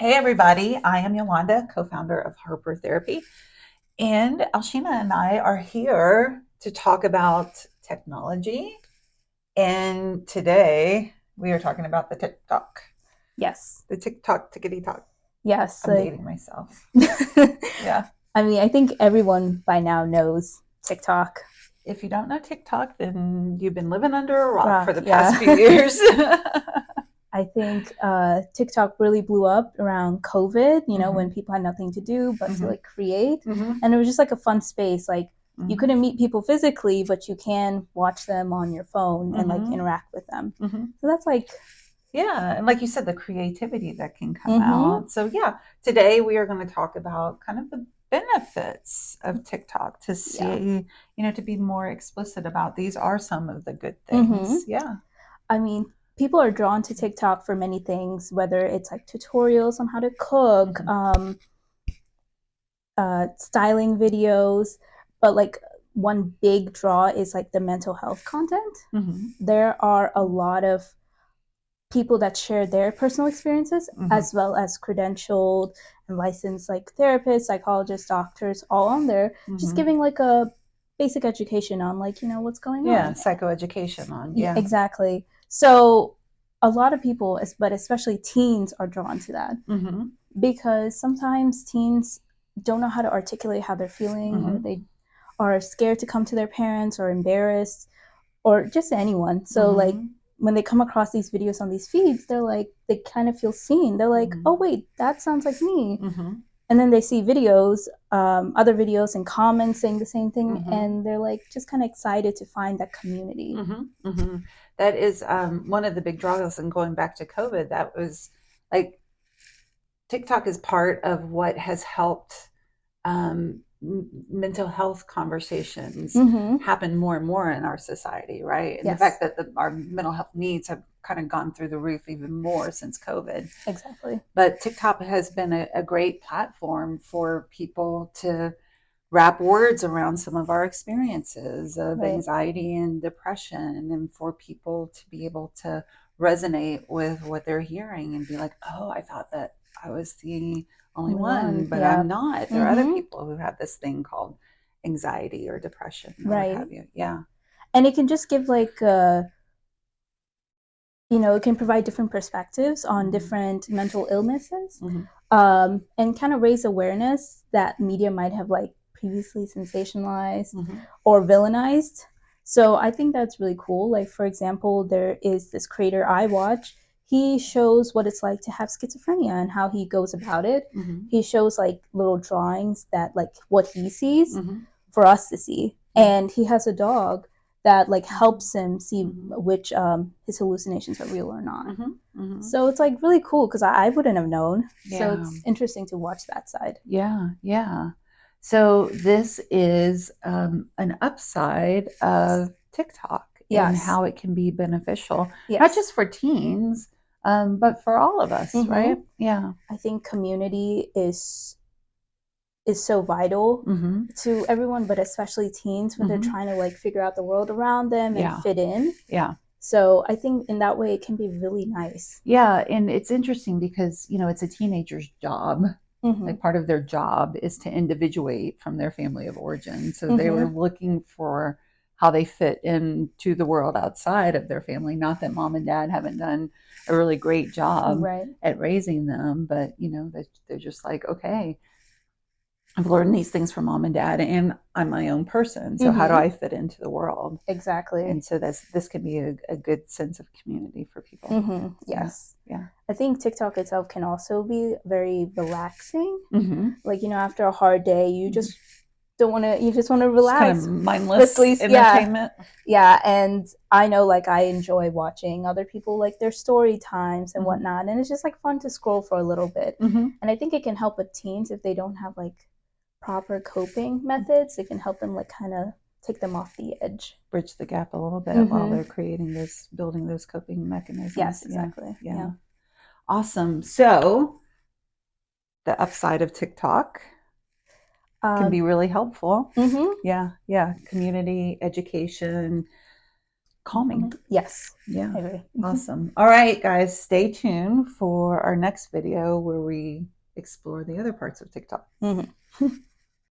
Hey, everybody. I am Yolanda, co founder of Harper Therapy. And Alshina and I are here to talk about technology. And today we are talking about the TikTok, Yes. the TikTok, tickety talk. Yes. I'm dating myself. Yeah. I mean, I think everyone by now knows TikTok. If you don't know TikTok, then you've been living under a rock for Rock. the past few Yeah. years. I think TikTok really blew up around COVID, when hmm people had nothing to do but to hmm like create. hmm And it was just like a fun space. Like you hmm couldn't meet people physically, but you can watch them on your phone and like hmm interact with them. hmm So that's like, Yeah, and like you said, the creativity that can come mm-hmm. out. So yeah, today we are going to talk about kind of the benefits of TikTok to Yeah. see, to be more explicit about these are some of the good Mm-hmm. things. Yeah. I mean, people are drawn to TikTok for many things, whether it's like tutorials on how to cook, hmm styling videos, but like one big draw is like the mental health content. hmm There are a lot of people that share their personal experiences hmm as well as credentialed and licensed like therapists, psychologists, doctors, all on there, just hmm giving like a basic education on like, what's going Yeah, on. psychoeducation on. Yeah, Yeah. exactly. So a lot of people, but especially teens, are drawn to that hmm because sometimes teens don't know how to articulate how they're feeling, or hmm they are scared to come to their parents or embarrassed or just anyone. So like hmm when they come across these videos on these feeds, they're like they kind of feel seen. They're like, hmm oh wait, that sounds like me. hmm And then they see videos, other videos and comments saying the same thing, hmm and they're like just kind of excited to find that community. hmm hmm That is one of the big draws. And going back to COVID, that was like TikTok is part of what has helped mental health conversations Mm-hmm. happen more and more in our society, right? And the fact Yes, that our mental health needs have kind of gone through the roof even more since COVID. exactly. But TikTok has been a great platform for people to wrap words around some of our experiences of Right. anxiety and depression, and for people to be able to resonate with what they're hearing and be like, oh, I thought that I was the only Only one, one. but Yeah. I'm not. There are other Mm-hmm. people who have this thing called anxiety or depression or what Right. have you. Yeah. And it can just give like it can provide different perspectives on Mm-hmm. different mental illnesses, Mm-hmm. and kind of raise awareness that media might have like previously sensationalized Mm-hmm. or villainized. So I think that's really cool. Like, for example, there is this creator I watch. He shows what it's like to have schizophrenia and how he goes about it. Mm-hmm. He shows like little drawings that like what he sees Mm-hmm. for us to see. Mm-hmm. And he has a dog that like helps him see Mm-hmm. which his hallucinations are real or not. Mm-hmm. Mm-hmm. So it's like really cool because I wouldn't have known. So Yeah. it's interesting to watch that side. Yeah, yeah. So this is an upside of TikTok and Yes. how it can be beneficial, not Yes. just for teens, but for all of us, right? Mm-hmm. Yeah. I think community is so vital Mm-hmm. to everyone, but especially teens when they're Mm-hmm. trying to like figure out the world around them and Yeah. fit in. Yeah. So I think in that way it can be really nice. Yeah. And it's interesting because, it's a teenager's job. Mm-hmm. Like part of their job is to individuate from their family of origin. So they were Mm-hmm. looking for how they fit into the world outside of their family. Not that mom and dad haven't done a really great job Right. at raising them, but they're just like, okay, I've learned these things from mom and dad, and I'm my own person. So how do Mm-hmm. I fit into the world? Exactly. And so this can be a good sense of community for people. Mm-hmm. Yeah, Yes. yeah. I think TikTok itself can also be very relaxing. Mm-hmm. Like, after a hard day, Mm-hmm. you just want to Just kind of relax. mindless Blissfully, yeah. entertainment. Yeah. And I know like I enjoy watching other people like their story times and Mm-hmm. whatnot. And it's just like fun to scroll for a little bit. Mm-hmm. And I think it can help with teens if they don't have like proper coping methods. It can help them like kind of take them off the edge. Bridge the gap a little bit while Mm-hmm. they're building those coping Yes, mechanisms. Yeah, exactly. yeah. Yeah. Awesome. So the upside of TikTok can Uh, be really helpful. mm-hmm. Yeah, yeah. Community, education, calming. Yes, Yeah. I agree. Awesome. All right, guys, stay tuned for our next video where we explore the other parts of TikTok. Mhm.